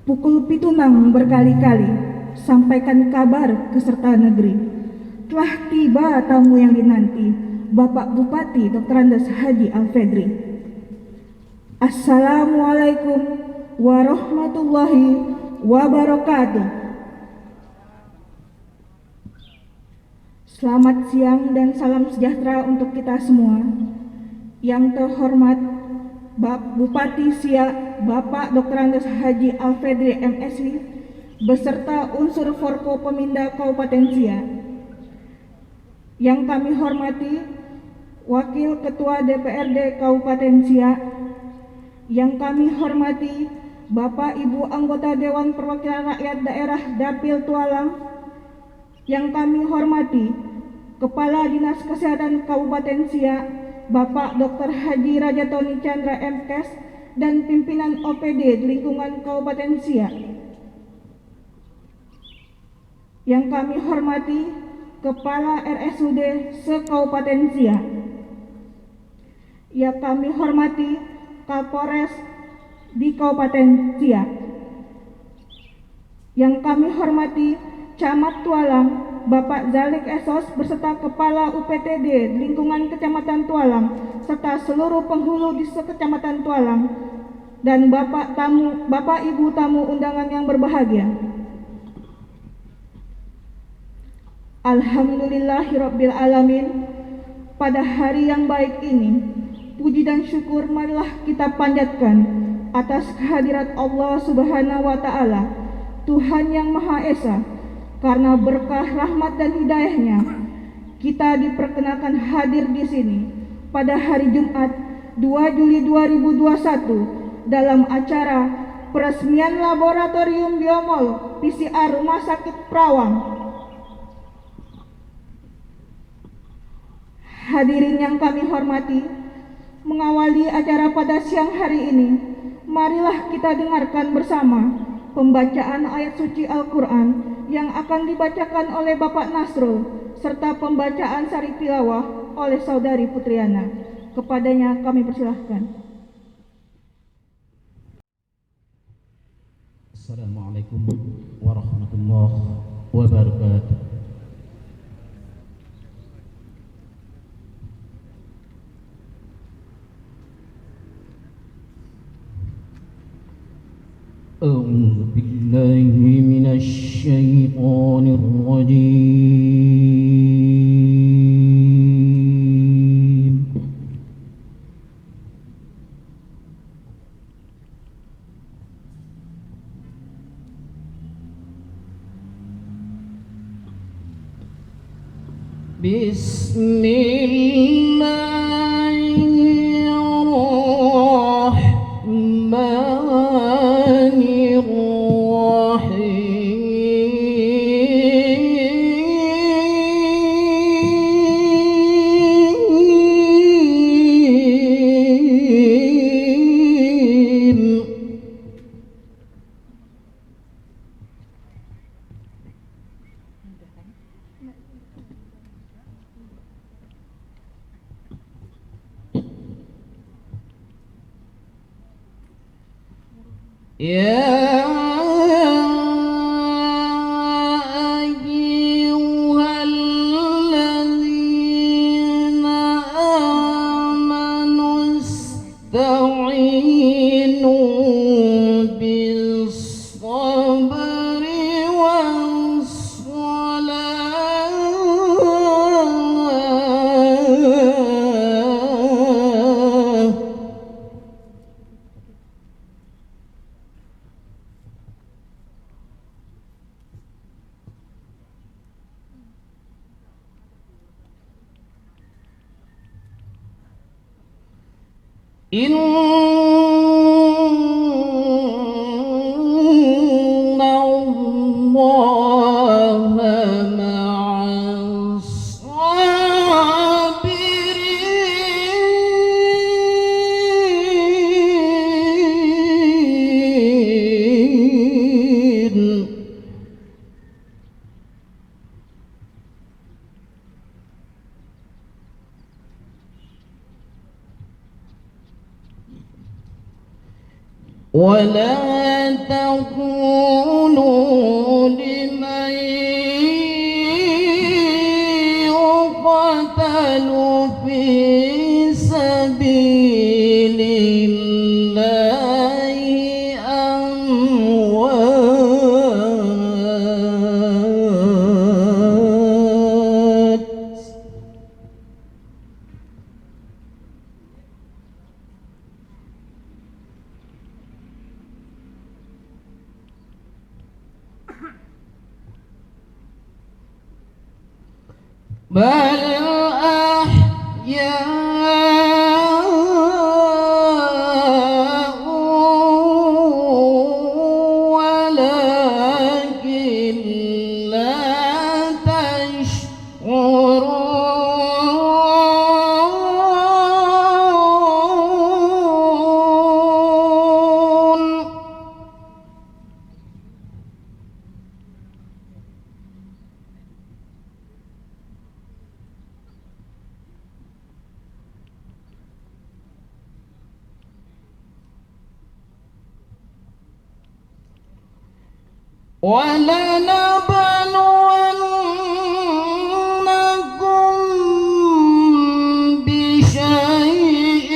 Pukul pitunang berkali-kali, sampaikan kabar ke serta negeri. Telah tiba tamu yang dinanti, Bapak Bupati Dr. Andes Haji Alfedri. Assalamualaikum warahmatullahi wabarakatuh. Selamat siang dan salam sejahtera untuk kita semua. Yang terhormat Bupati Siak Bapak Dr. Andes Haji Alfedri MSI beserta unsur Forko Peminda Kabupaten Siak. Yang kami hormati Wakil Ketua DPRD Kabupaten Siak. Yang kami hormati Bapak Ibu anggota Dewan Perwakilan Rakyat Daerah Dapil Tualang. Yang kami hormati Kepala Dinas Kesehatan Kabupaten Siak Bapak Dr. Haji Rajatoni Chandra MKes dan pimpinan OPD di lingkungan Kabupaten Siak. Yang kami hormati Kepala RSUD se-Kabupaten Siak. Yang kami hormati Kapolres di Kabupaten Siak. Yang kami hormati Camat Tualang Bapak Zalik Esos beserta Kepala UPTD lingkungan Kecamatan Tualang serta seluruh penghulu di Kecamatan Tualang dan Bapak Ibu tamu undangan yang berbahagia. Alhamdulillahirabbil alamin. Pada hari yang baik ini, puji dan syukur marilah kita panjatkan atas kehadirat Allah Subhanahu wa taala, Tuhan yang Maha Esa. Karena berkah rahmat dan hidayahnya, kita diperkenakan hadir di sini pada hari Jumat 2 Juli 2021 dalam acara peresmian Laboratorium Biomol PCR Rumah Sakit Perawang. Hadirin yang kami hormati, mengawali acara pada siang hari ini, marilah kita dengarkan bersama pembacaan ayat suci Al-Quran yang akan dibacakan oleh Bapak Nasrul serta pembacaan sari tilawah oleh Saudari Putriana. Kepadanya kami persilahkan. Assalamualaikum warahmatullahi wabarakatuh. أعوذ بالله من الشيطان الرجيم. بسم الله الرحمن يا أيها الذين آمنوا استعينوا بالصبر والصلاة إن الله مع الصابرين. ولا تقولوا لمن يقتل في سبيل الله أموات بل أحياء ولكن لا تشعرون ولنبلونكم بشيء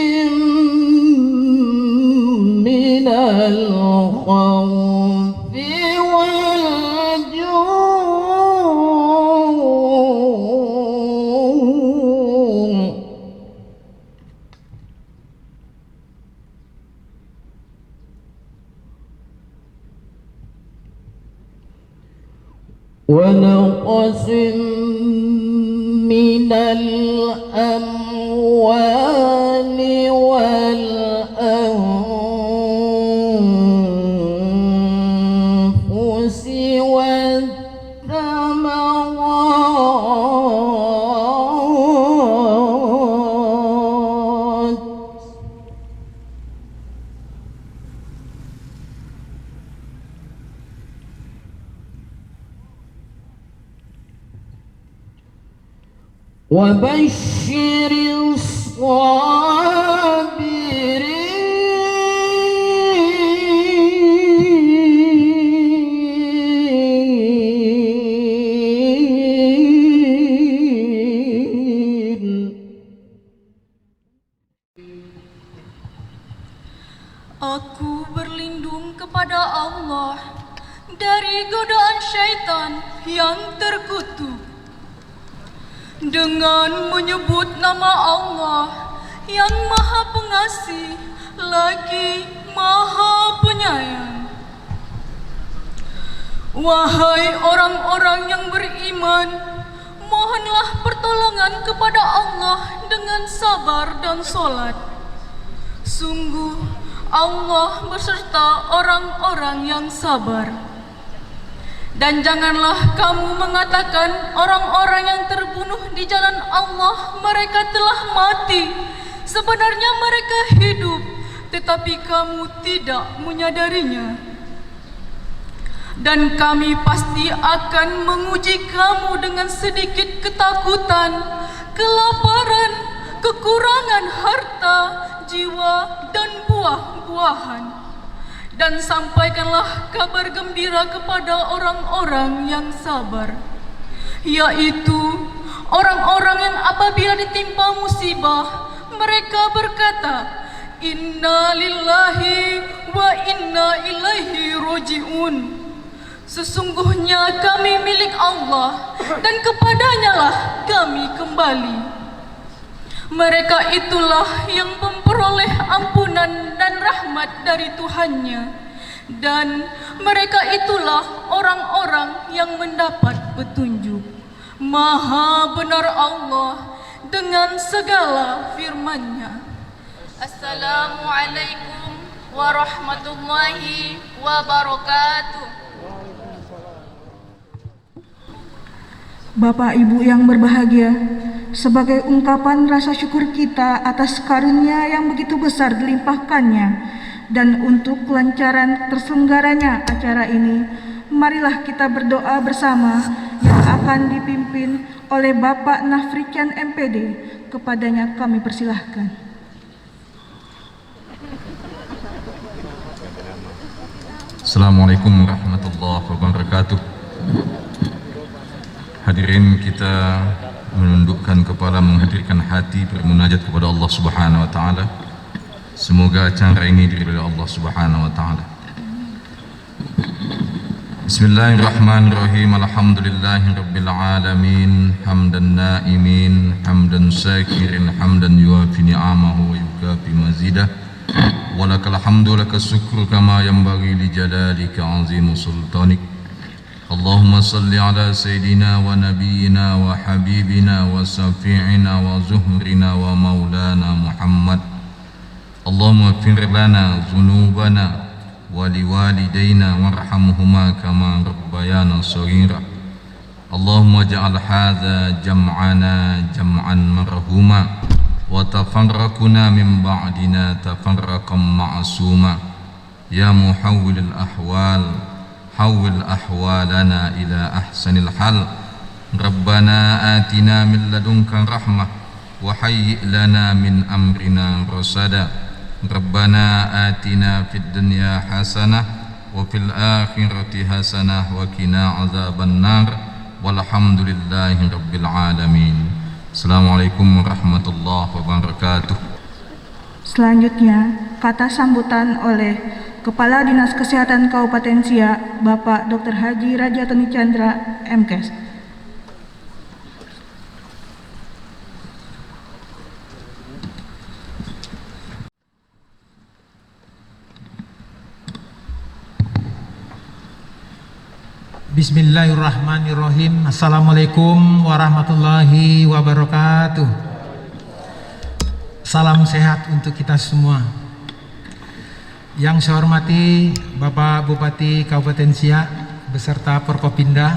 من الخوف والجوع ونقص من الأموال والأنفس والثمرات وبشر الصابرين. Aku berlindung kepada Allah dari godaan syaitan yang terkutuk dengan menyebut nama Allah yang Maha Pengasih lagi Maha Penyayang. Wahai orang-orang yang beriman, mohonlah pertolongan kepada Allah dengan sabar dan solat. Sungguh Allah beserta orang-orang yang sabar. Dan janganlah kamu mengatakan orang-orang yang terbunuh di jalan Allah mereka telah mati. Sebenarnya mereka hidup, tetapi kamu tidak menyadarinya. Dan kami pasti akan menguji kamu dengan sedikit ketakutan, kelaparan, kekurangan harta, jiwa, dan buah-buahan. Dan sampaikanlah kabar gembira kepada orang-orang yang sabar, yaitu orang-orang yang apabila ditimpa musibah, mereka berkata, Inna lillahi wa inna ilaihi roji'un. Sesungguhnya kami milik Allah dan kepadanya lah kami kembali. Mereka itulah yang memperoleh ampunan dan rahmat dari Tuhannya, dan mereka itulah orang-orang yang mendapat petunjuk. Maha benar Allah dengan segala firman-Nya. Assalamualaikum warahmatullahi wabarakatuh. Bapak Ibu yang berbahagia, sebagai ungkapan rasa syukur kita atas karunia yang begitu besar dilimpahkannya dan untuk kelancaran terselenggaranya acara ini, marilah kita berdoa bersama yang akan dipimpin oleh Bapak Nafrican MPD. Kepadanya kami persilahkan. Assalamualaikum warahmatullahi wabarakatuh. Hadirin, kita menundukkan kepala, menghadirkan hati, bermunajat kepada Allah Subhanahu wa taala. Semoga acara ini diridhai Allah Subhanahu wa taala. Bismillahirrahmanirrahim. Alhamdulillahirabbil alamin, hamdan naimin, hamdan syakirin, hamdan yuafi ni'amahu wa yukafi mazidah. Walakal hamdu lakas syukru kama yanbaghi li jalalika azimu sultanik. Allahumma salli ala sayyidina wa nabiyyina wa habibina wa safi'ina wa zuhrina wa maulana Muhammad. Allahumma ighfir lana dhunubana wa liwalidayna warhamhuma kama rabbayana shaghira. Allahumma ja'al hadha jam'ana jam'an marhuma wa tafarraquna min ba'dina tafarraqan ma'suma. Ya muhawwilil ahwal, hawwil ahwalana ila ahsanil hal. Rabbana atina min ladunka rahmah wa hayyi' lana min amrina rasada. Rabbana atina fid dunya hasanah wa fil akhirati hasanah wa qina azaban nar. Walhamdulillahi rabbil alamin. Assalamualaikum warahmatullahi wabarakatuh. Selanjutnya, kata sambutan oleh Kepala Dinas Kesehatan Kabupaten Siak, Bapak Dr. Haji Rajatoni Chandra, MKes. Bismillahirrahmanirrahim. Assalamualaikum warahmatullahi wabarakatuh. Salam sehat untuk kita semua. Yang saya hormati Bapak Bupati Kabupaten Siak beserta Forkopimda,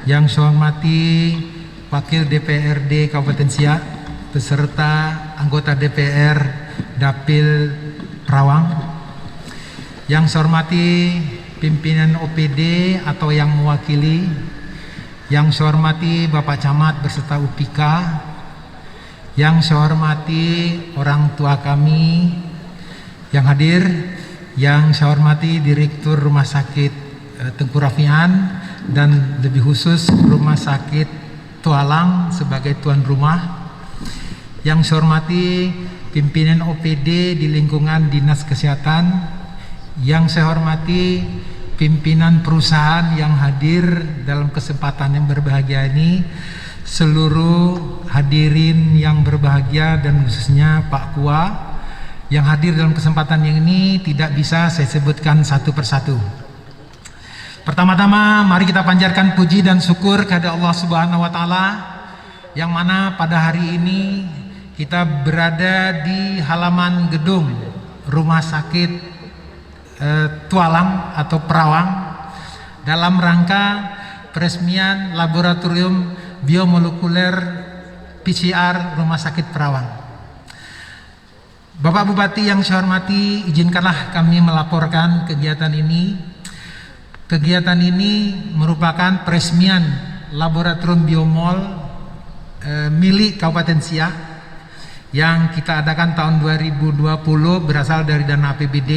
yang saya hormati Wakil DPRD Kabupaten Siak beserta anggota DPR Dapil Perawang, yang saya hormati pimpinan OPD atau yang mewakili, yang saya hormati Bapak Camat beserta UPK, yang saya hormati orang tua kami yang hadir, yang saya hormati Direktur Rumah Sakit Tengku Rafian dan lebih khusus Rumah Sakit Tualang sebagai tuan rumah, yang saya hormati pimpinan OPD di lingkungan Dinas Kesehatan, yang saya hormati pimpinan perusahaan yang hadir dalam kesempatan yang berbahagia ini, seluruh hadirin yang berbahagia dan khususnya Pak Kua yang hadir dalam kesempatan yang ini tidak bisa saya sebutkan satu persatu. Pertama-tama mari kita panjatkan puji dan syukur kepada Allah Subhanahu wa taala yang mana pada hari ini kita berada di halaman gedung Rumah Sakit Tualang atau Perawang dalam rangka peresmian laboratorium biomolekuler PCR Rumah Sakit Perawang. Bapak Bupati yang saya hormati, izinkanlah kami melaporkan kegiatan ini. Kegiatan ini merupakan peresmian laboratorium biomol milik Kabupaten Siak yang kita adakan tahun 2020 berasal dari dana APBD.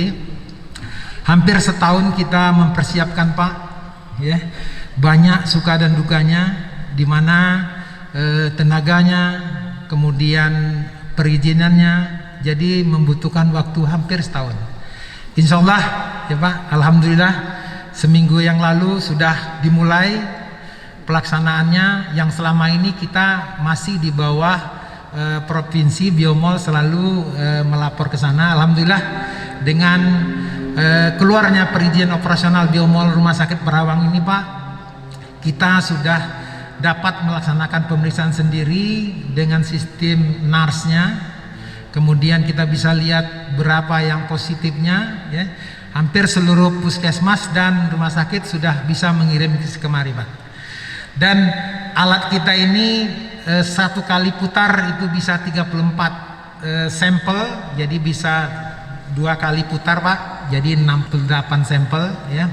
Hampir setahun kita mempersiapkan, Pak, ya, banyak suka dan dukanya, di mana tenaganya, kemudian perizinannya, jadi membutuhkan waktu hampir setahun. Insya Allah, ya Pak, alhamdulillah seminggu yang lalu sudah dimulai pelaksanaannya, yang selama ini kita masih di bawah provinsi biomol selalu melapor ke sana. Alhamdulillah dengan keluarnya perizinan operasional biomol Rumah Sakit Perawang ini, Pak, kita sudah dapat melaksanakan pemeriksaan sendiri dengan sistem NARS-nya. Kemudian kita bisa lihat berapa yang positifnya, ya. Hampir seluruh puskesmas dan rumah sakit sudah bisa mengirim kemari, Pak. Dan alat kita ini satu kali putar itu bisa 34 sampel, jadi bisa 2 kali putar, Pak, jadi 68 sampel, ya.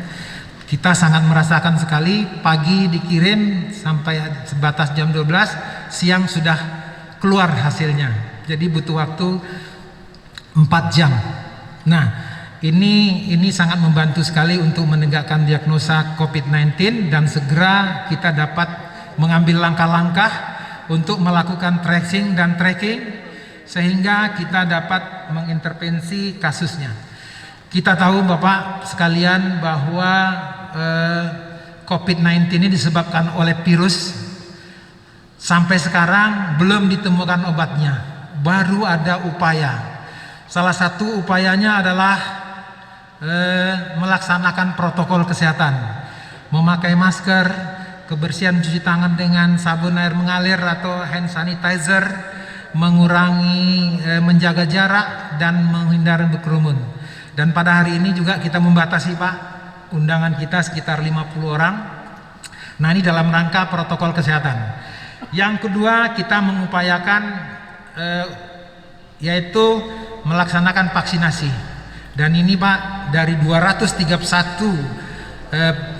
Kita sangat merasakan sekali, pagi dikirim sampai sebatas jam 12, siang sudah keluar hasilnya, jadi butuh waktu 4 jam. Nah, Ini sangat membantu sekali untuk menegakkan diagnosa COVID-19 dan segera kita dapat mengambil langkah-langkah untuk melakukan tracing dan tracking sehingga kita dapat mengintervensi kasusnya. Kita tahu Bapak sekalian bahwa COVID-19 ini disebabkan oleh virus. Sampai sekarang belum ditemukan obatnya, baru ada upaya. Salah satu upayanya adalah melaksanakan protokol kesehatan, memakai masker, kebersihan cuci tangan dengan sabun air mengalir atau hand sanitizer, mengurangi menjaga jarak dan menghindari berkerumun. Dan pada hari ini juga kita membatasi Pak, undangan kita sekitar 50 orang. Nah ini dalam rangka protokol kesehatan. Yang kedua kita mengupayakan yaitu melaksanakan vaksinasi. Dan ini Pak, dari 231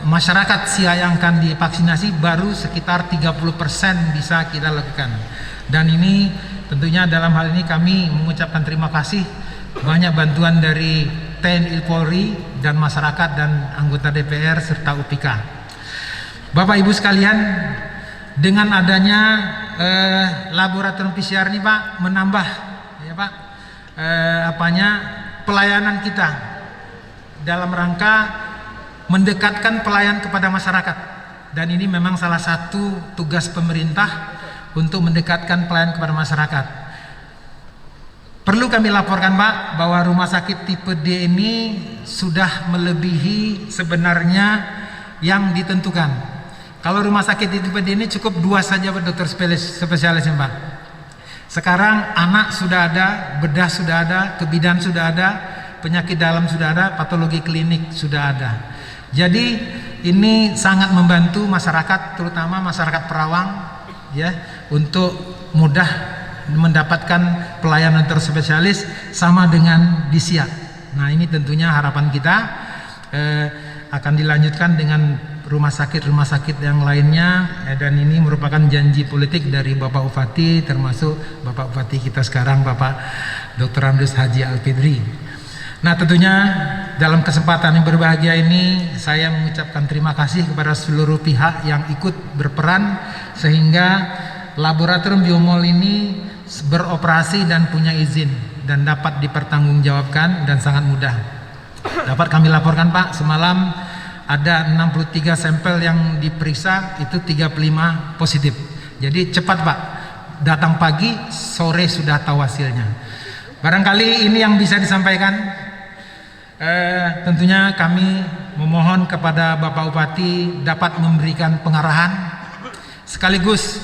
masyarakat Siak yang akan divaksinasi baru sekitar 30% bisa kita lakukan. Dan ini tentunya dalam hal ini kami mengucapkan terima kasih banyak bantuan dari TNI Polri dan masyarakat dan anggota DPR serta UPK. Bapak Ibu sekalian, dengan adanya laboratorium PCR ini Pak menambah ya Pak pelayanan kita dalam rangka mendekatkan pelayan kepada masyarakat, dan ini memang salah satu tugas pemerintah untuk mendekatkan pelayan kepada masyarakat. Perlu kami laporkan Pak bahwa rumah sakit tipe D ini sudah melebihi sebenarnya yang ditentukan. Kalau rumah sakit tipe D ini cukup 2 saja Pak dokter spesialis Pak. Sekarang anak sudah ada, bedah sudah ada, kebidan sudah ada, penyakit dalam sudah ada, patologi klinik sudah ada. Jadi ini sangat membantu masyarakat, terutama masyarakat Perawang ya, untuk mudah mendapatkan pelayanan terspesialis sama dengan di Siak. Nah ini tentunya harapan kita akan dilanjutkan dengan rumah sakit yang lainnya, dan ini merupakan janji politik dari Bapak Bupati, termasuk Bapak Bupati kita sekarang Bapak Dr. Andes Haji Al-Fidri. Nah tentunya dalam kesempatan yang berbahagia ini saya mengucapkan terima kasih kepada seluruh pihak yang ikut berperan sehingga laboratorium biomol ini beroperasi dan punya izin dan dapat dipertanggungjawabkan dan sangat mudah. Dapat kami laporkan Pak, semalam ada 63 sampel yang diperiksa, itu 35 positif. Jadi cepat Pak, datang pagi, sore sudah tahu hasilnya. Barangkali ini yang bisa disampaikan. Tentunya kami memohon kepada Bapak Bupati dapat memberikan pengarahan sekaligus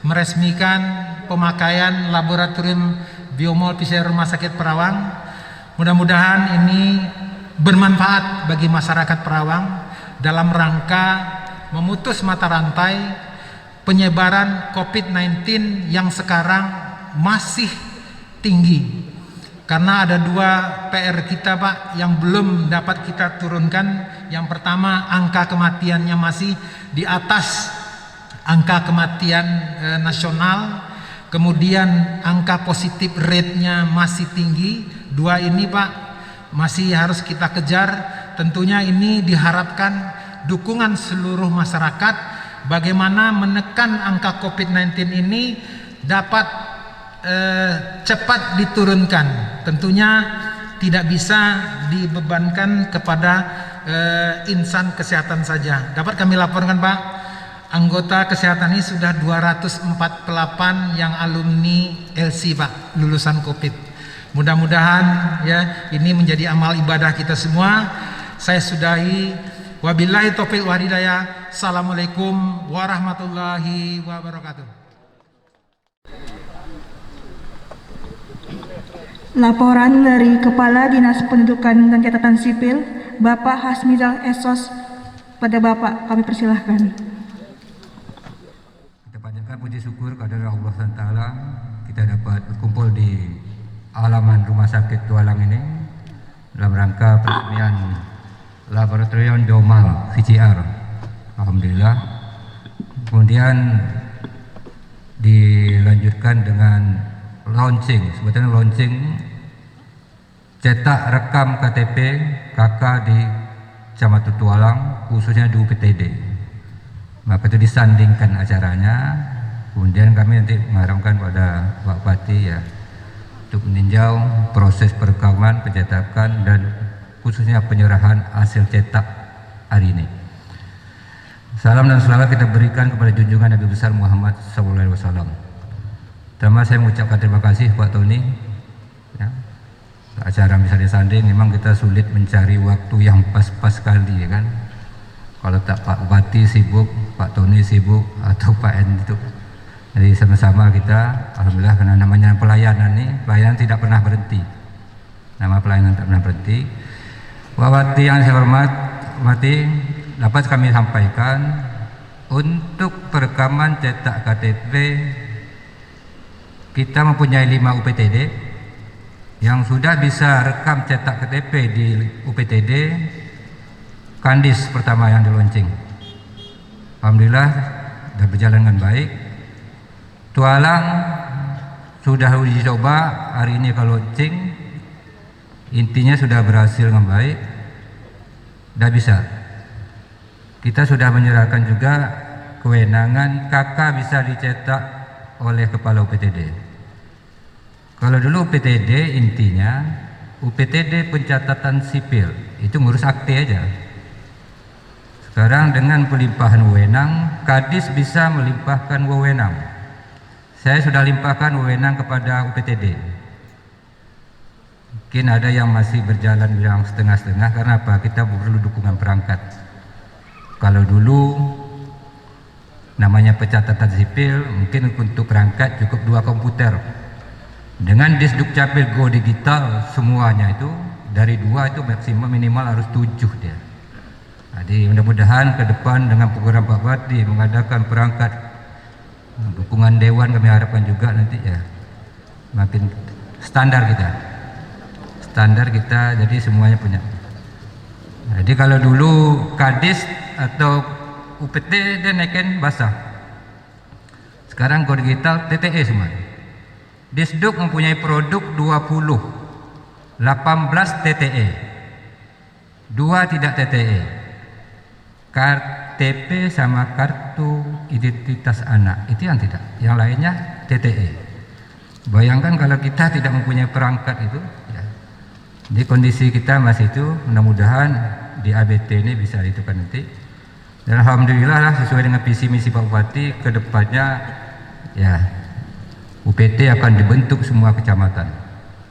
meresmikan pemakaian laboratorium biomol PCR Rumah Sakit Perawang. Mudah-mudahan ini bermanfaat bagi masyarakat Perawang dalam rangka memutus mata rantai penyebaran COVID-19 yang sekarang masih tinggi. Karena ada 2 PR kita Pak yang belum dapat kita turunkan. Yang pertama, angka kematiannya masih di atas angka kematian nasional. Kemudian angka positif rate-nya masih tinggi. 2 ini Pak masih harus kita kejar. Tentunya ini diharapkan dukungan seluruh masyarakat bagaimana menekan angka COVID-19 ini dapat cepat diturunkan. Tentunya tidak bisa dibebankan kepada insan kesehatan saja. Dapat kami laporkan Pak, anggota kesehatan ini sudah 248 yang alumni LC Pak, lulusan COVID. Mudah-mudahan ya ini menjadi amal ibadah kita semua. Saya sudahi, wabillahi taufiq wal hidayah. Assalamualaikum warahmatullahi wabarakatuh. Laporan dari Kepala Dinas Pendudukan dan Catatan Sipil, Bapak Hasmizal Esos. Pada Bapak kami persilahkan. Kita panjatkan puji syukur kepada Allah SWT, kita dapat berkumpul di halaman Rumah Sakit Tualang ini dalam rangka peresmian laboratorium biomol PCR. Alhamdulillah. Kemudian dilanjutkan dengan launching, sebetulnya launching cetak rekam KTP KK di Kecamatan Tualang, khususnya di UPTD. Maka itu disandingkan acaranya. Kemudian kami nanti mengharapkan pada Pak Bupati ya untuk meninjau proses perekaman, pencetakan dan khususnya penyerahan hasil cetak hari ini. Salam dan selawat kita berikan kepada junjungan Nabi besar Muhammad SAW. Pertama saya mengucapkan terima kasih Pak Tony. Ya, acara misalnya sanding memang kita sulit mencari waktu yang pas-pas sekali ya kan. Kalau tak Pak Bupati sibuk, Pak Tony sibuk atau Pak N itu. Jadi sama-sama kita, alhamdulillah karena namanya pelayanan nih, pelayanan tidak pernah berhenti. Nama pelayanan tidak pernah berhenti. Wawati yang saya hormati, dapat kami sampaikan untuk perekaman cetak KTP kita mempunyai 5 UPTD yang sudah bisa rekam cetak KTP di UPTD Kandis pertama yang di launching. Alhamdulillah sudah berjalan dengan baik. Tualang sudah uji coba hari ini kalau launching, intinya sudah berhasil dengan baik. Sudah bisa. Kita sudah menyerahkan juga kewenangan KK bisa dicetak oleh kepala UPTD. Kalau dulu UPTD intinya UPTD pencatatan sipil itu ngurus akte aja. Sekarang dengan pelimpahan wewenang, Kadis bisa melimpahkan wewenang. Saya sudah limpahkan wewenang kepada UPTD. Mungkin ada yang masih berjalan yang setengah-setengah karena apa? Kita perlu dukungan perangkat. Kalau dulu namanya pencatatan sipil, mungkin untuk perangkat cukup 2 komputer. Dengan Disdukcapil Go Digital semuanya itu dari 2 itu maksimum minimal harus 7 dia. Jadi mudah-mudahan ke depan dengan program Pak Bupati mengadakan perangkat dukungan dewan kami harapkan juga nanti ya makin standar kita jadi semuanya punya. Jadi kalau dulu Kadis atau UPT dia naikin basah, sekarang Go Digital TTE semua. Disduk mempunyai produk 20, 18 TTE, 2 tidak TTE, KTP sama kartu identitas anak itu yang tidak, yang lainnya TTE. Bayangkan kalau kita tidak mempunyai perangkat itu ya. Jadi kondisi kita masih itu, mudah-mudahan di ABT ini bisa ditentukan nanti. Dan alhamdulillah lah sesuai dengan visi misi Pak Bupati ke depannya ya UPT akan dibentuk semua kecamatan.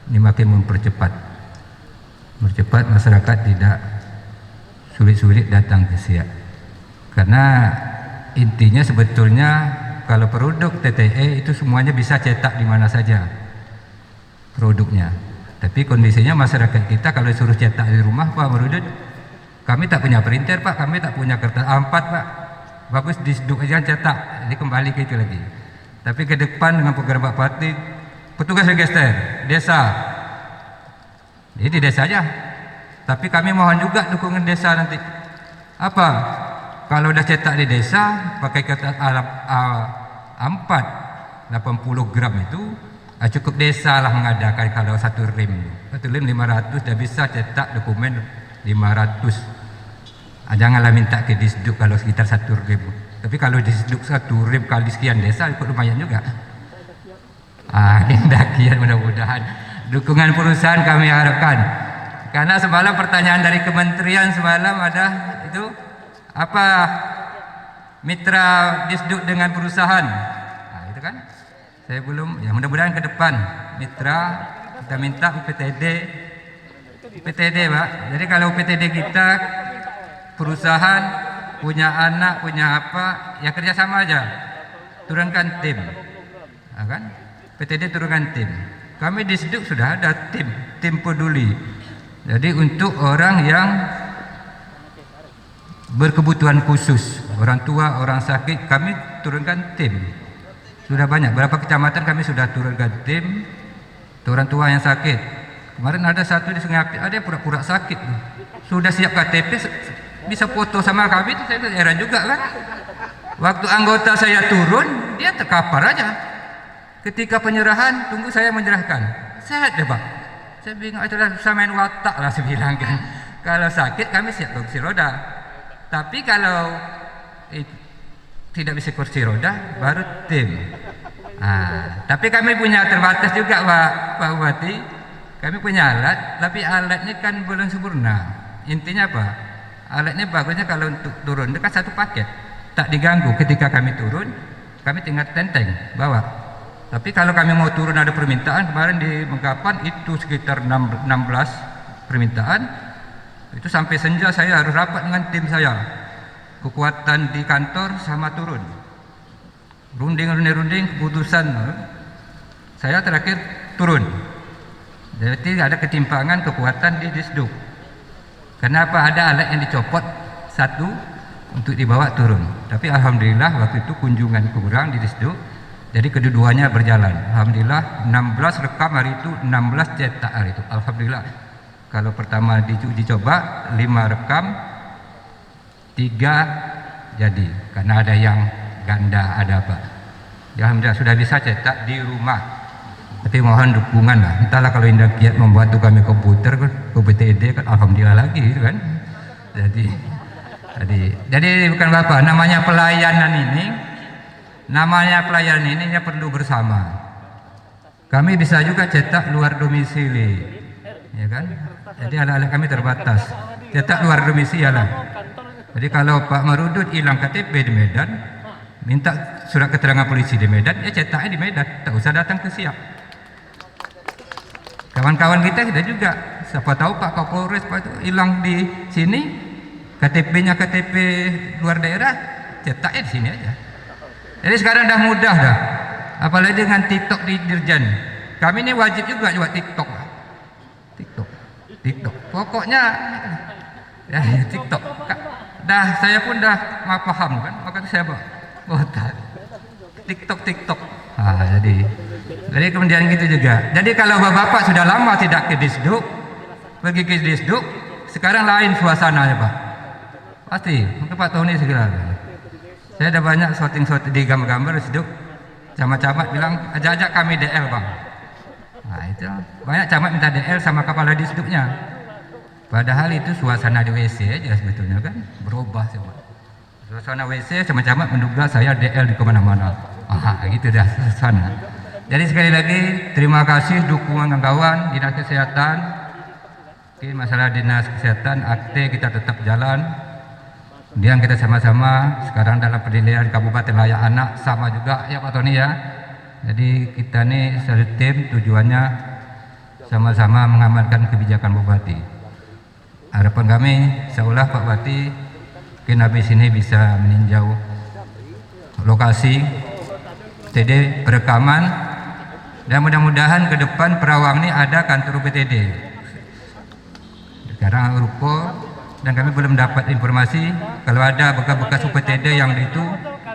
Ini makin mempercepat masyarakat tidak sulit-sulit datang ke SIA. Karena intinya sebetulnya kalau produk TTE itu semuanya bisa cetak di mana saja produknya. Tapi kondisinya masyarakat kita kalau suruh cetak di rumah, Pak Merudut, kami tak punya printer Pak, kami tak punya kertas A4 Pak. Bagus Disduk aja cetak, jadi kembali ke itu lagi. Tapi ke depan dengan program Pak Bupati, petugas register desa, ini di desa aja. Tapi kami mohon juga dukungan desa nanti. Apa? Kalau udah cetak di desa pakai kertas A4 80 gram itu cukup desa lah mengadakan. Kalau satu rim 500 dah bisa cetak dokumen 500. Janganlah minta ke Disduk kalau sekitar 1 rim. Tapi kalau Disduk 1 rim kali sekian desa ikut lumayan juga. Ini dakian mudah-mudahan dukungan perusahaan kami harapkan. Karena semalam pertanyaan dari kementerian semalam ada itu apa mitra Disduk dengan perusahaan. Nah, itu kan saya belum ya, mudah-mudahan ke depan mitra kita minta UPTD Pak. Jadi kalau UPTD kita perusahaan punya anak punya apa ya kerjasama aja, turunkan tim nah, kan PTD turunkan tim. Kami di Disduk sudah ada tim peduli. Jadi untuk orang yang berkebutuhan khusus, orang tua, orang sakit, kami turunkan tim. Sudah banyak, berapa kecamatan kami sudah turunkan tim untuk orang tua yang sakit. Kemarin ada satu di Sungai Api, ada yang pura-pura sakit, sudah siap KTP, bisa foto sama kami, itu saya heran juga kan. Waktu anggota saya turun, dia terkapar aja. Ketika penyerahan, tunggu saya menyerahkan. Sehat deh Pak. Saya bingung, itulah susah main watak lah saya bilang kan. Kalau sakit kami siap kursi roda. Tapi kalau tidak bisa kursi roda, baru tim. Tapi kami punya terbatas juga Pak Bupati. Kami punya alat, tapi alatnya kan belum sempurna. Intinya apa? Alatnya bagusnya kalau untuk turun itu kan satu paket, tak diganggu. Ketika kami turun, kami tinggal tenteng bawa. Tapi kalau kami mau turun ada permintaan, kemarin di Mengkapan itu sekitar 16 permintaan. Itu sampai senja saya harus rapat dengan tim saya. Kekuatan di kantor sama turun. Runding keputusan. Saya terakhir turun. Jadi ada ketimpangan kekuatan di Disduk. Kenapa ada alat yang dicopot satu untuk dibawa turun. Tapi alhamdulillah waktu itu kunjungan kurang di Disduk. Jadi kedua-duanya berjalan. Alhamdulillah 16 rekam hari itu, 16 cetak hari itu. Alhamdulillah. Kalau pertama dicoba 5 rekam, 3 jadi. Karena ada yang ganda, ada apa. Ya, alhamdulillah sudah bisa cetak di rumah. Tapi mohon dukungan lah. Entahlah kalau Indah Kiat membantu kami komputer, PTD kan alhamdulillah lagi gitu kan. Jadi bukan Bapak, namanya pelayanan ini perlu bersama. Kami bisa juga cetak luar domisili, ya kan? Jadi alat-alat kami terbatas. Cetak luar domisili lah. Jadi kalau Pak Marudut hilang KTP di Medan, minta surat keterangan polisi di Medan, ya cetaknya di Medan, tak usah datang ke Siak. Kawan-kawan kita juga, siapa tahu Pak Kapolres Pak itu hilang di sini, KTP-nya KTP luar daerah, cetaknya di sini aja. Jadi sekarang dah mudah dah, apalagi dengan TikTok di Dirjen. Kami ini wajib juga buat TikTok. Pokoknya ya TikTok. Dah saya pun dah paham kan, makanya saya buat TikTok. Jadi kemudian gitu juga. Jadi kalau bapak sudah lama tidak ke Disduk, pergi ke Disduk, sekarang lain suasananya Pak. Pasti, mungkin Pak Tony segera. Saya ada banyak shooting di gambar-gambar Disduk. Camat-camat bilang ajak kami DL Bang. Nah itu banyak camat minta DL sama kepala Disduknya. Padahal itu suasana di WC aja sebetulnya kan berubah sih Pak. Suasana WC sama camat menduga saya DL di kemana-mana. Gitu dah suasana. Jadi sekali lagi terima kasih dukungan kawan Dinas Kesehatan. Masalah Dinas Kesehatan akte kita tetap jalan. Kemudian kita sama-sama sekarang dalam penilaian Kabupaten Layak Anak sama juga ya Pak Tony ya. Jadi kita nih satu tim tujuannya sama-sama mengamankan kebijakan Bupati. Harapan kami seolah Pak Bupati mungkin habis ini bisa meninjau lokasi PTD perekaman dan mudah-mudahan ke depan Perawang ini ada kantor PTD. Sekarang ruko dan kami belum dapat informasi kalau ada bekas-bekas UPTD yang itu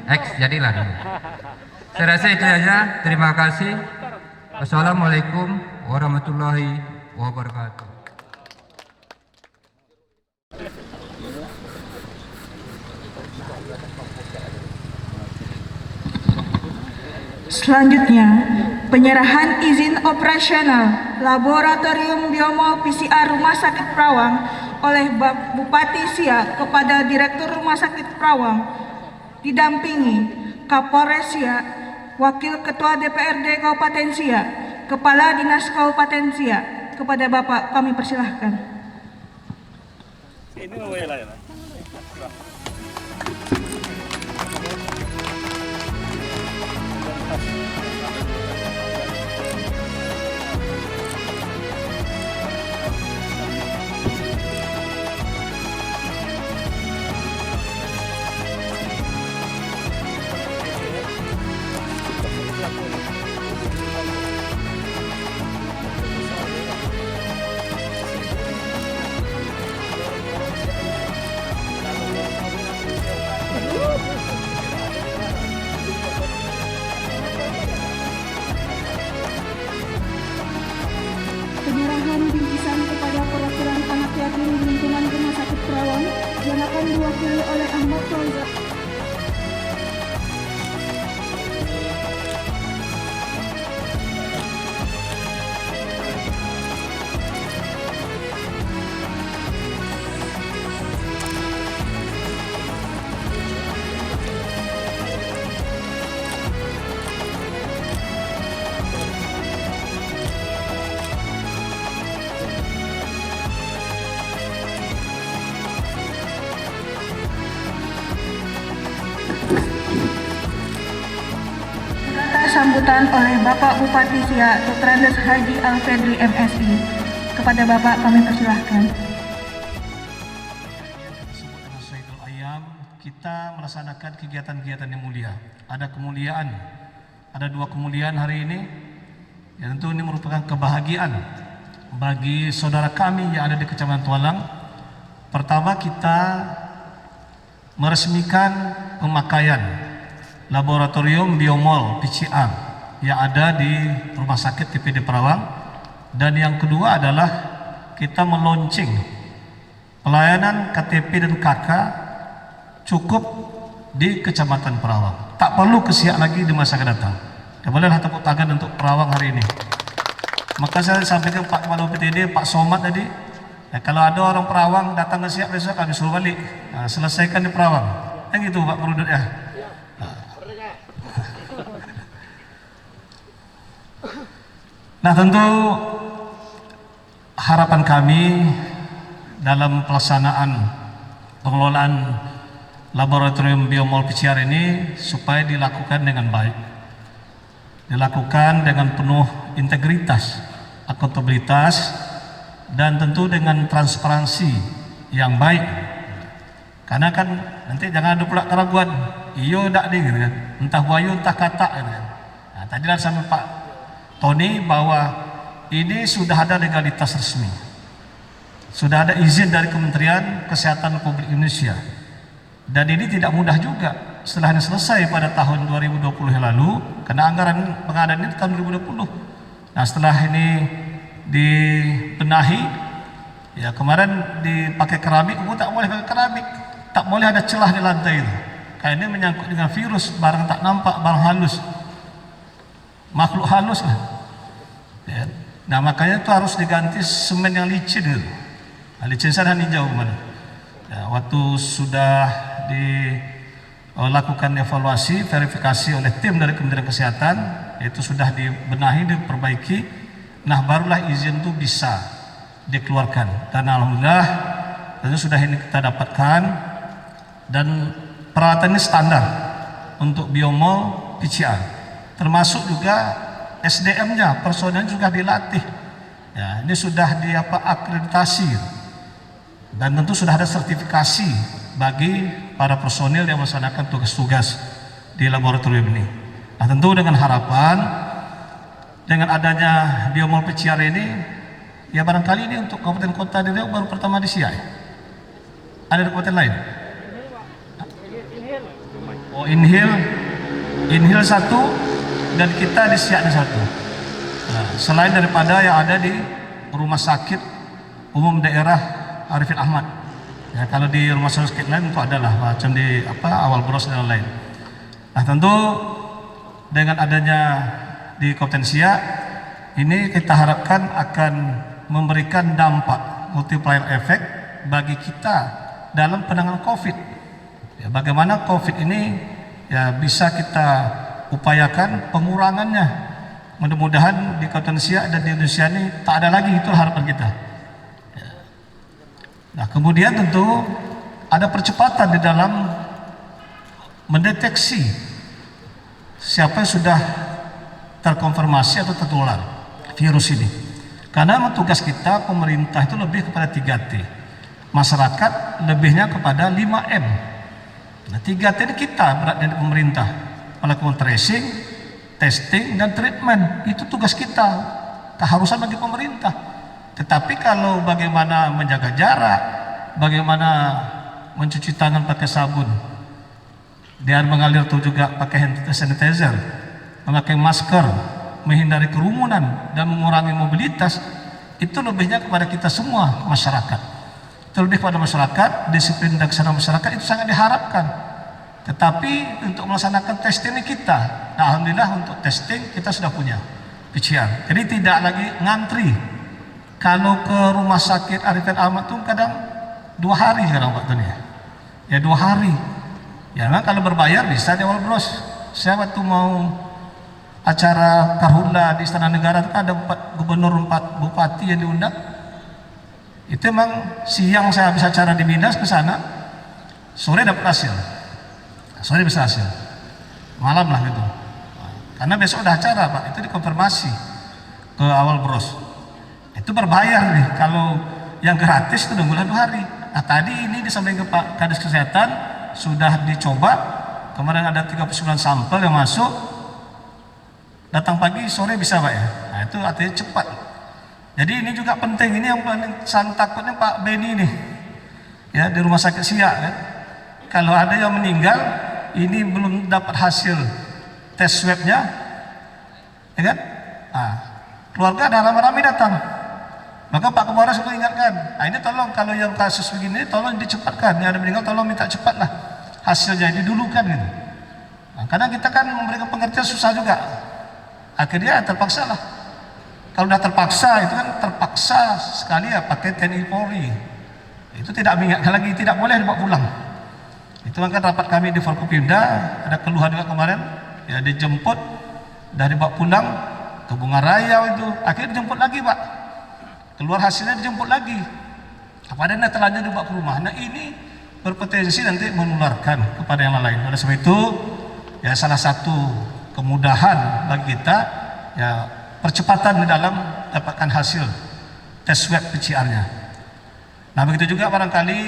X jadilah dulu. Saya rasa itu saja. Terima kasih. Wassalamualaikum warahmatullahi wabarakatuh. Selanjutnya, penyerahan izin operasional Laboratorium Biomol PCR Rumah Sakit Perawang oleh Bupati Siak kepada Direktur Rumah Sakit Perawang, didampingi Kapolres Siak, Wakil Ketua DPRD Kabupaten Siak, Kepala Dinas Kabupaten Siak. Kepada Bapak kami persilahkan. Kata sambutan oleh Bapak Bupati Siak Dr. Andes Haji Alfedri MSI. Kepada Bapak kami persilahkan. Disebut dengan Sayyidul Ayyam, kita melaksanakan kegiatan-kegiatan yang mulia. Ada kemuliaan, ada 2 kemuliaan hari ini. Ya, tentu ini merupakan kebahagiaan bagi saudara kami yang ada di Kecamatan Tualang. Pertama, kita meresmikan pemakaian laboratorium biomol PCR yang ada di Rumah Sakit TPD Perawang. Dan yang kedua adalah kita meluncing pelayanan KTP dan KK cukup di Kecamatan Perawang. Tak perlu ke Siak lagi di masa akan datang. Dan bolehlah tepuk tangan untuk Perawang hari ini. Maka saya sampaikan Pak Kepala PTD, Pak Somad tadi, kalau ada orang Perawang datang ke Siak besok kami suruh balik. Selesaikan di Perawang. Yang gitu Pak Perudut ya. Nah, tentu harapan kami dalam pelaksanaan pengelolaan laboratorium biomol PCR ini supaya dilakukan dengan baik, dilakukan dengan penuh integritas, akuntabilitas, dan tentu dengan transparansi yang baik. Karena kan nanti jangan ada pula keraguan, iyo dak ding gitu kan, entah buayu entah katak gitu kan. Nah, tadi lah sama Pak Tony bahwa ini sudah ada legalitas resmi, sudah ada izin dari Kementerian Kesehatan Republik Indonesia, dan ini tidak mudah juga setelah ini selesai pada tahun 2020 yang lalu, karena anggaran pengadaan ini tahun 2020. Nah, setelah ini dibenahi, ya kemarin dipakai keramik, tak boleh pakai keramik, tak boleh ada celah di lantai itu, karena ini menyangkut dengan virus, barang tak nampak, barang halus, makhluk halus lah. Ya. Nah, makanya itu harus diganti semen yang licin gitu. Nah, licin sana hijau kemana? Ya, waktu sudah dilakukan evaluasi, verifikasi oleh tim dari Kementerian Kesehatan, itu sudah dibenahi, diperbaiki. Nah, barulah izin itu bisa dikeluarkan. Dan alhamdulillah tentu sudah ini kita dapatkan, dan peralatan ini standar untuk biomol PCR, termasuk juga SDM-nya, personelnya juga dilatih. Ya, ini sudah akreditasi, dan tentu sudah ada sertifikasi bagi para personil yang melaksanakan tugas-tugas di laboratorium ini. Nah, tentu dengan harapan dengan adanya biomol PCR ini, ya barangkali ini untuk Kabupaten Kota di Riau baru pertama di Siak. Ada di kabupaten lain? Oh, Inhil satu, dan kita di Siak di satu. Nah, selain daripada yang ada di Rumah Sakit Umum Daerah Arifin Ahmad. Ya, kalau di rumah sakit lain itu adalah macam di Awal Bros dan lain. Nah, tentu dengan adanya di Kabupaten Siak ini kita harapkan akan memberikan dampak multiplier effect bagi kita dalam penanganan COVID. Ya, bagaimana COVID ini ya bisa kita upayakan pengurangannya. Mudah-mudahan di Kabupaten Siak dan di Indonesia ini tak ada lagi, itu harapan kita. Nah, kemudian tentu ada percepatan di dalam mendeteksi siapa yang sudah terkonfirmasi atau tertular virus ini. Karena tugas kita pemerintah itu lebih kepada 3T, masyarakat lebihnya kepada 5M. Nah, 3T ini kita beratnya di pemerintah, melakukan tracing, testing, dan treatment. Itu tugas kita, keharusan bagi pemerintah. Tetapi kalau bagaimana menjaga jarak, bagaimana mencuci tangan pakai sabun, dan mengalir itu juga pakai hand sanitizer, memakai masker, menghindari kerumunan, dan mengurangi mobilitas, itu lebihnya kepada kita semua masyarakat. Itu lebih kepada masyarakat, disiplin dan kesadaran masyarakat itu sangat diharapkan. Tetapi untuk melaksanakan testing ini kita, nah, alhamdulillah untuk testing kita sudah punya PCR. Jadi tidak lagi ngantri. Kalau ke Rumah Sakit Arifin Ahmad tuh kadang 2 hari sekarang Pak Tony. Ya 2 hari. Ya memang kalau berbayar bisa di Awal Bros. Saya waktu mau acara Karhutla di Istana Negara itu ada 4 gubernur, 4 bupati yang diundang. Itu memang siang saya habis acara di Minas ke sana, sore dapat hasil. Sore bisa hasil. malam lah gitu. Karena besok ada acara Pak, itu dikonfirmasi ke awal bros. Itu berbayar nih, kalau yang gratis itu nunggu 2 hari. Nah tadi ini disampaikan ke Pak Kadis Kesehatan, sudah dicoba, kemarin ada 39 sampel yang masuk, datang pagi, sore bisa Pak ya. Nah itu artinya cepat. Jadi ini juga penting, ini yang paling sangat takutnya Pak Beni nih, ya di rumah sakit Siak kan. Kalau ada yang meninggal, ini belum dapat hasil tes swabnya, ya kan? Nah, keluarga ada ramai-ramai datang. Maka Pak Kapolres itu ingatkan, nah ini tolong kalau yang kasus begini, tolong dicepatkan. Yang ada meninggal, tolong minta cepatlah hasilnya, didulukan gitu. Nah, karena kita kan memberikan pengertian susah juga. Akhirnya terpaksa lah. Kalau udah terpaksa, itu kan terpaksa sekali ya pakai TNI Polri. Itu tidak mengingatkan lagi, tidak boleh dibawa pulang. Itu kan rapat kami di Forkopimda, ada keluhan juga kemarin, ya dijemput, dari bawa pulang ke Bunga Raya itu, akhirnya dijemput lagi Pak, keluar hasilnya dijemput lagi, padahal telanjang dibawa ke rumah. Nah ini berpotensi nanti menularkan kepada yang lain. Oleh sebab itu, ya salah satu kemudahan bagi kita, ya percepatan di dalam dapatkan hasil tes swab PCR-nya. Nah begitu juga barangkali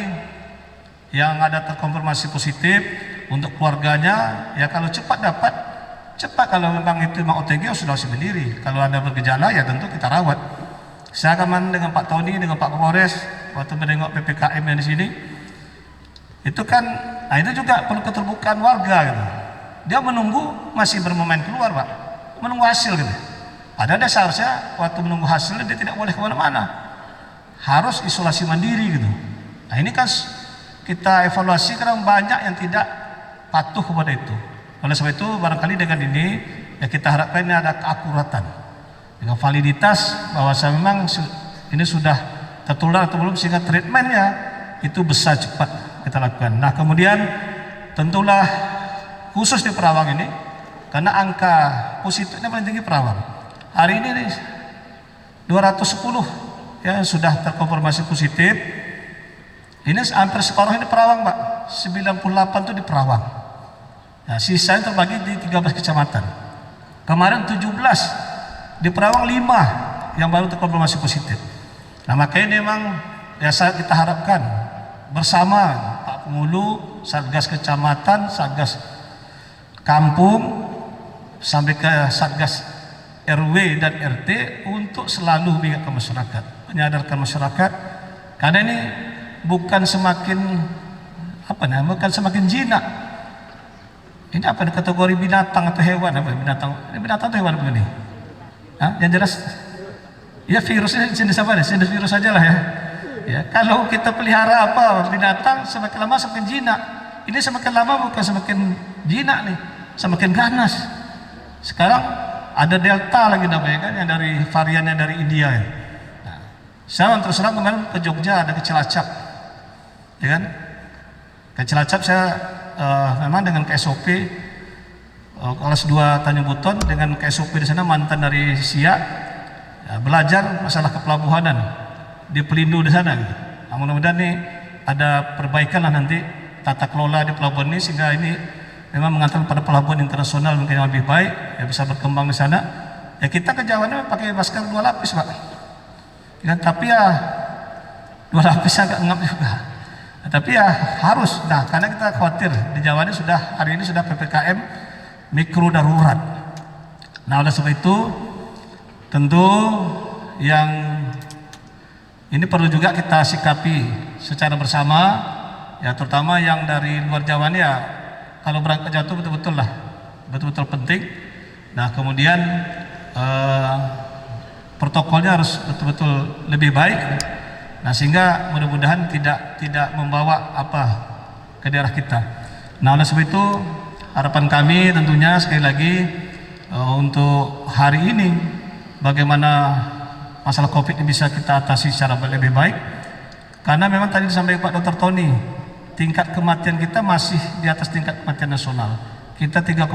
yang ada terkonfirmasi positif untuk keluarganya, ya kalau cepat dapat, cepat. Kalau memang itu memang OTG, sudah harus berdiri. Kalau ada bergejala, ya tentu kita rawat. Saya akan dengan Pak Tony, dengan Pak Kapolres, waktu menengok PPKM yang di sini, itu kan, nah itu juga perlu keterbukaan warga gitu. Dia menunggu, masih bermomen keluar Pak, menunggu hasil gitu. Padahal seharusnya waktu menunggu hasilnya dia tidak boleh kemana-mana, harus isolasi mandiri gitu. Nah ini kan kita evaluasi karena banyak yang tidak patuh kepada itu. Oleh sebab itu barangkali dengan ini ya kita harapkan ini ada keakuratan, dengan validitas bahwa memang ini sudah tertular atau belum, sehingga treatmentnya itu bisa cepat kita lakukan. Nah kemudian tentulah khusus di Perawang ini, karena angka positifnya paling tinggi Perawang. Hari ini nih 210 ya sudah terkonfirmasi positif. Ini hampir separuh ini Perawang Pak, 98 itu di Perawang. Nah, sisanya terbagi di 13 kecamatan. Kemarin 17 di Perawang, 5 yang baru terkonfirmasi positif. Nah makanya memang ya kita harapkan bersama Pak Pengulu, Satgas Kecamatan, Satgas Kampung, sampai ke Satgas RW dan RT untuk selalu mengingatkan masyarakat, menyadarkan masyarakat, karena ini bukan semakin bukan semakin jinak. Ini apa, kategori binatang atau hewan apa? Binatang, ini binatang atau hewan begini? Yang jelas, ya virusnya jenis apa nih? Jenis virus saja lah ya. Ya kalau kita pelihara apa binatang, semakin lama semakin jinak. Ini semakin lama bukan semakin jinak nih, semakin ganas. Sekarang ada Delta lagi namanya kan, yang dari variannya dari India ya. Nah, saya terus terang kemarin ke Jogja ada ke Cilacap, ya kan? Ke Cilacap saya memang dengan KSOP kelas 2 Tanjung Buton, dengan KSOP di sana mantan dari Siak, ya, belajar masalah kepelabuhanan di Pelindo di sana. Gitu. Nah, mudah-mudahan nih ada perbaikan lah nanti tata kelola di pelabuhan ini, sehingga ini memang mengantar pada pelabuhan internasional mungkin yang lebih baik, ya bisa berkembang di sana. Ya kita ke Jawa ini pakai masker 2 lapis Pak, ya, tapi ya 2 lapis agak ngap juga. Nah, tapi ya harus. Nah karena kita khawatir di Jawa ini sudah hari ini sudah PPKM mikro darurat. Nah oleh sebab itu tentu yang ini perlu juga kita sikapi secara bersama, ya terutama yang dari luar Jawa ini ya. Kalau berangkat ke Jawa itu betul-betul penting. Nah kemudian protokolnya harus betul-betul lebih baik. Nah sehingga mudah-mudahan tidak membawa apa ke daerah kita. Nah oleh sebab itu harapan kami tentunya sekali lagi untuk hari ini bagaimana masalah COVID ini bisa kita atasi secara lebih baik. Karena memang tadi disampaikan Pak Dr. Tony, tingkat kematian kita masih di atas tingkat kematian nasional. Kita 3,2,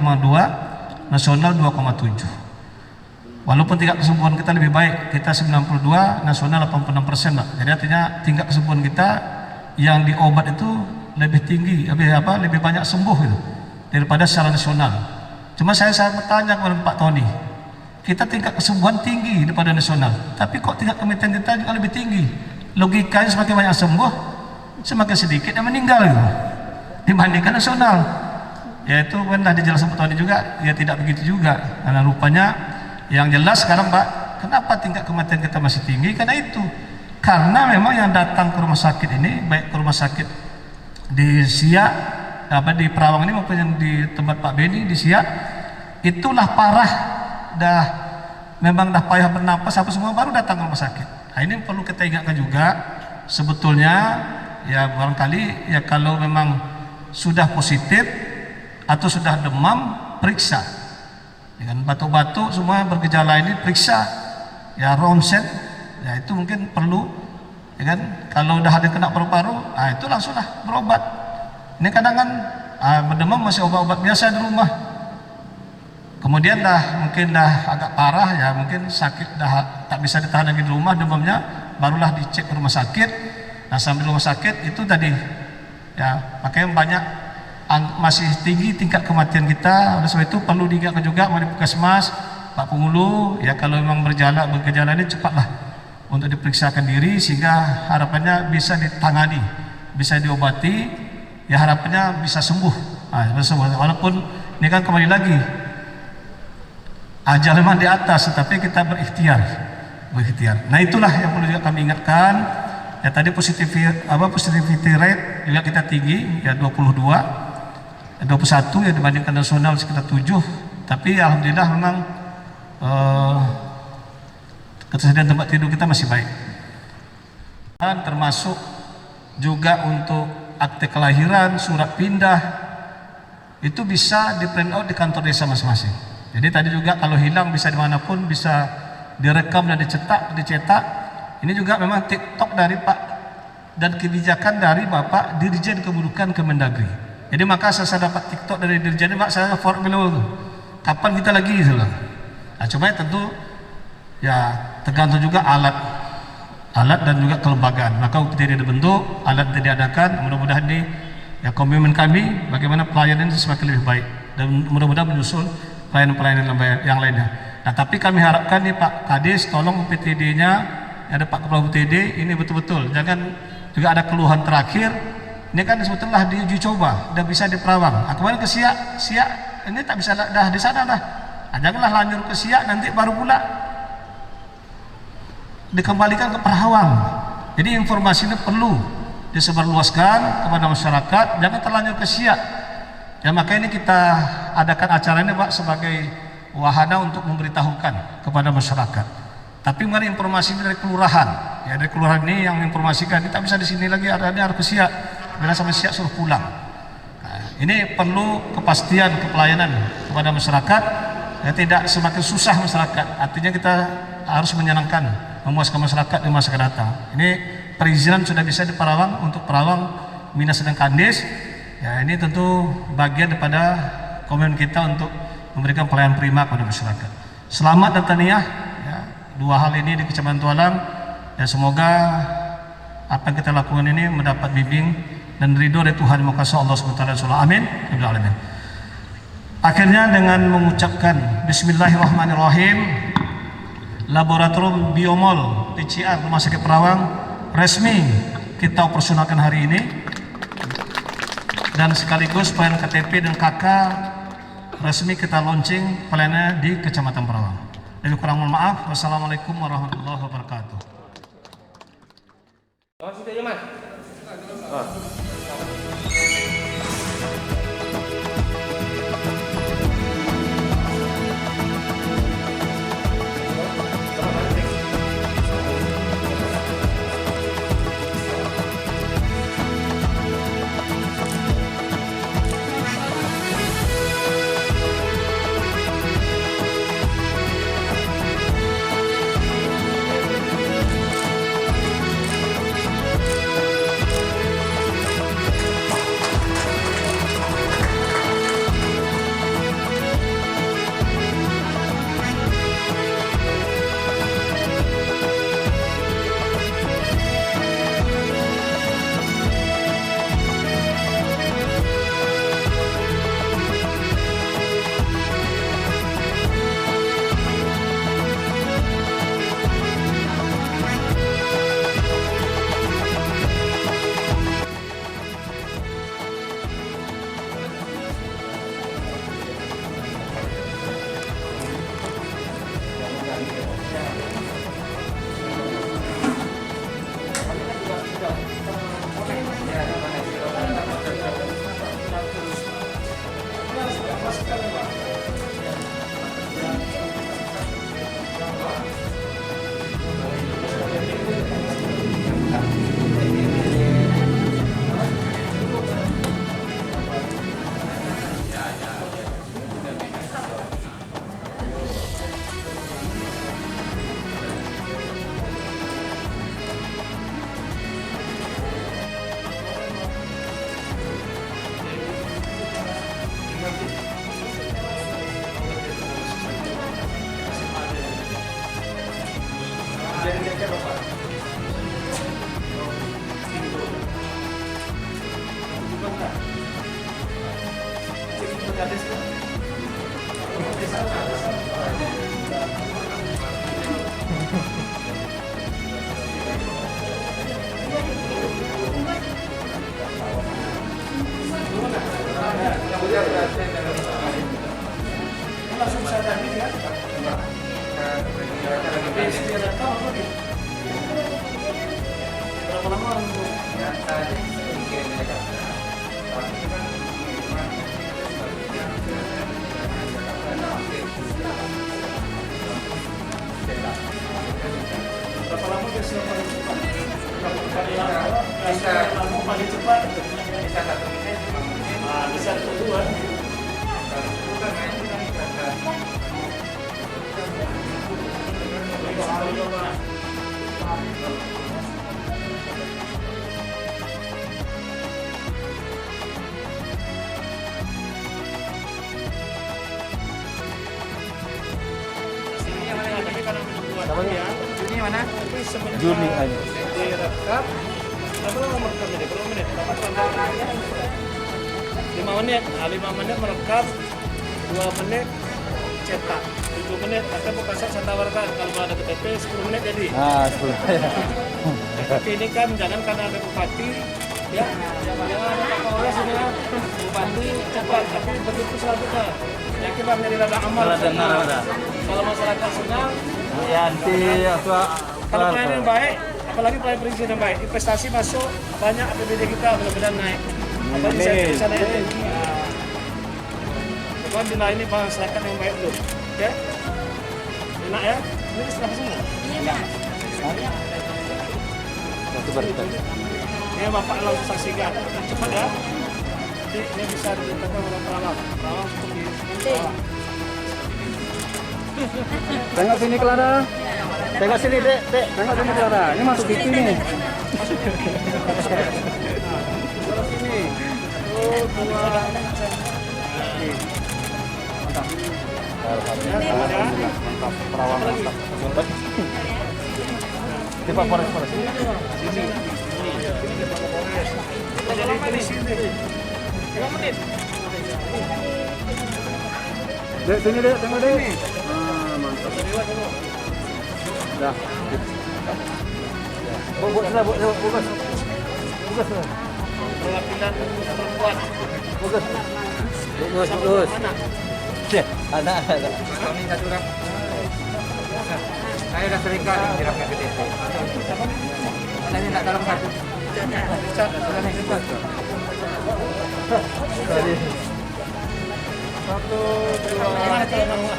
nasional 2,7. Walaupun tingkat kesembuhan kita lebih baik, kita 92, nasional 86%, Pak. Jadi artinya tingkat kesembuhan kita yang diobat itu lebih tinggi, lebih banyak sembuh itu daripada secara nasional. Cuma saya bertanya kepada Pak Tony, kita tingkat kesembuhan tinggi daripada nasional, tapi kok tingkat kematian kita juga lebih tinggi. Logikanya semakin banyak sembuh, semakin sedikit yang meninggal gitu, dibandingkan nasional. Ya itu benar dijelaskan Pak Tony juga, ya tidak begitu juga. Karena rupanya yang jelas sekarang Pak, kenapa tingkat kematian kita masih tinggi? Karena itu, karena memang yang datang ke rumah sakit ini, baik ke rumah sakit di Siak, di Perawang ini maupun yang di tempat Pak Beni di Siak, itulah parah, memang dah payah bernapas apa semua baru datang ke rumah sakit. Nah, ini perlu kita ingatkan juga, sebetulnya ya barangkali ya kalau memang sudah positif atau sudah demam, periksa. Dengan batuk-batuk semua bergejala ini periksa, ya ronsen, ya itu mungkin perlu, ya kan? Kalau udah ada kena paru-paru, itu langsunglah berobat. Ini kadang kan berdemam masih obat-obat biasa di rumah. Kemudian mungkin agak parah ya, mungkin sakit tak bisa ditahan lagi di rumah demamnya, barulah dicek ke rumah sakit. Nah sambil rumah sakit itu tadi ya makanya banyak masih tinggi tingkat kematian kita. Oleh sebab itu perlu diingatkan juga oleh Puskesmas, Pak Pengulu ya, kalau memang bergejala ini cepatlah untuk diperiksakan diri sehingga harapannya bisa ditangani, bisa diobati. Ya harapannya bisa sembuh. Walaupun ini kan kembali lagi ajal memang di atas, tetapi kita berikhtiar. Nah itulah yang perlu juga kami ingatkan. Ya tadi positivity rate juga kita tinggi ya 21 ya dibandingkan nasional sekitar 7. Tapi alhamdulillah memang ketersediaan tempat tidur kita masih baik. Dan termasuk juga untuk akte kelahiran, surat pindah itu bisa di print out di kantor desa masing-masing. Jadi tadi juga kalau hilang bisa dimanapun, bisa direkam dan dicetak. Ini juga memang TikTok dari Pak dan kebijakan dari Bapak Dirjen Kependudukan Kemendagri. Jadi maka saya dapat TikTok dari Dirjen ini, Pak, saya forward below tuh. Kapan kita lagi gitu loh. Nah, cuma tentu ya tergantung juga alat dan juga kelembagaan. Maka UPTD dibentuk, alat diadakan, mudah-mudahan ini ya komitmen kami bagaimana pelayanan ini semakin lebih baik dan mudah-mudahan menyusul pelayanan-pelayanan yang lainnya. Nah tapi kami harapkan nih Pak Kadis tolong UPTD-nya, ada Pak Kepala UPTD ini betul-betul jangan juga ada keluhan terakhir. Ini kan sebetulnya diuji coba, udah bisa di Perawang. Kemarin ke Siak ini tak bisa dah di sana dah. Janganlah lanjut ke Siak nanti baru pula dikembalikan ke Perawang. Jadi informasi ini perlu disebarluaskan kepada masyarakat, jangan terlanjur ke Siak. Ya maka ini kita adakan acara ini Pak sebagai wahana untuk memberitahukan kepada masyarakat. Tapi mari informasi dari kelurahan, ya dari kelurahan ini yang menginformasikan, kita bisa di sini lagi ada harus ke Siak, bila sampai Siak suruh pulang. Nah, ini perlu kepastian kepelayanan kepada masyarakat, ya tidak semakin susah masyarakat. Artinya kita harus menyenangkan, memuaskan masyarakat di masa akan datang. Ini perizinan sudah bisa di Perawang untuk Perawang, Minas dan Kandis. Ya ini tentu bagian daripada komitmen kita untuk memberikan pelayanan prima kepada masyarakat. Selamat dan tahniah ya, dua hal ini di Kecamatan Tualang. Ya semoga apa yang kita lakukan ini mendapat bimbing dan ridho dari Tuhan Yang Maha Kuasa Allah SWT. Amin. Akhirnya dengan mengucapkan Bismillahirrahmanirrahim, Laboratorium Biomol PCR Rumah Sakit Perawang resmi kita operasionalkan hari ini, dan sekaligus pelayanan KTP dan KK resmi kita launching pelayanannya di Kecamatan Perawang. Lebih kurang mohon maaf. Wassalamualaikum warahmatullahi wabarakatuh. Juni aja. Direkam. Berapa lama merekam jadi? Berapa menit? 5 menit. Nah, 5 menit merekam, 2 menit cetak, 7 menit akan Bukasat saya tawarkan kalau mau ada KTP 10 menit jadi. Ah, 10. Tapi ini kan jangan karena ada bupati ya, jangan ada Kapolres ini ya. Bupati cepat, tapi begitu selanjutnya. Yakinlah menjadi ladang amal. Kalau masyarakat senang, Ya nanti apa? kalau pelayanan yang baik, apalagi pelayanan perizinan yang baik, investasi masuk banyak, APBD kita mudah-mudahan naik. Apalagi saya bisa naik tinggi. Coba dilayani masyarakat yang baik dulu, oke? Enak ya? Ini setelah semua. Iya. Satu berita. Ini Bapak langsung saksikan, cepat ya. Nanti ini bisa dimintakan oleh perawat untuk di. Tengok sini Clara. Tengok sini Dek, tengok sini Clara. Ini masuk TV nih. Terus sini. Oh, dua. Mantap. Mantap. Perawat mantap. Di Pak Polres. Sini. Ini Pak Polres. Jadi di sini. 5 menit. Dek, sini Dek, tengok Dek. Mantap. Dah. Buat sana, buat. Bukas. Perwakilan perempuan. Bukas. Cek, ada. Kami satu orang. Saya udah sering kali dirapnya ke DP. Katanya nak tolong satu. Satu, dua. Mana kalau mau?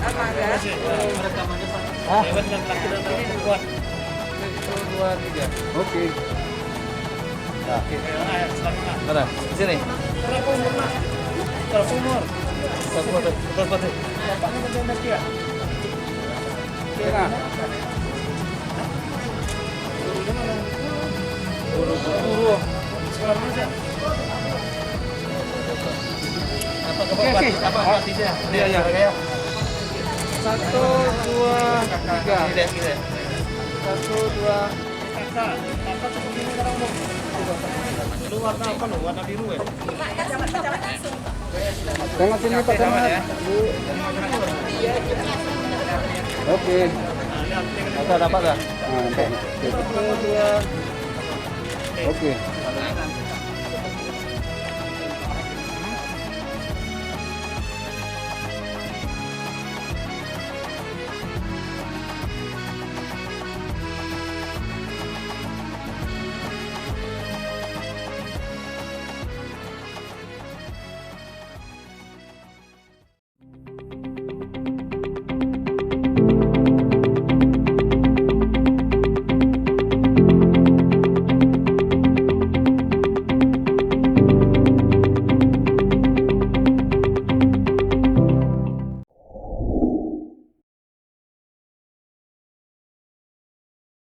Rekamannya Pak. Hewan dan laki dan perempuan. 1, 2, 3. Oke. Nah, Ayo, selanjutnya. mana? Sini. Berapa umur Mas? Berapa umur? Betul. Bapaknya kerja di ya? Kira. Gurunya mana? Guru. Sekolah mana sih? Apa tidak? Iya. 1, 2, 3. Tidak. 1, 2. Kakak seperti ini sekarang mau. Lu warna apa lo? Warna biru ya? Tengok sini Pak Camat. Oke. Dapat dah. Nah, nampak. 1, 2. Oke.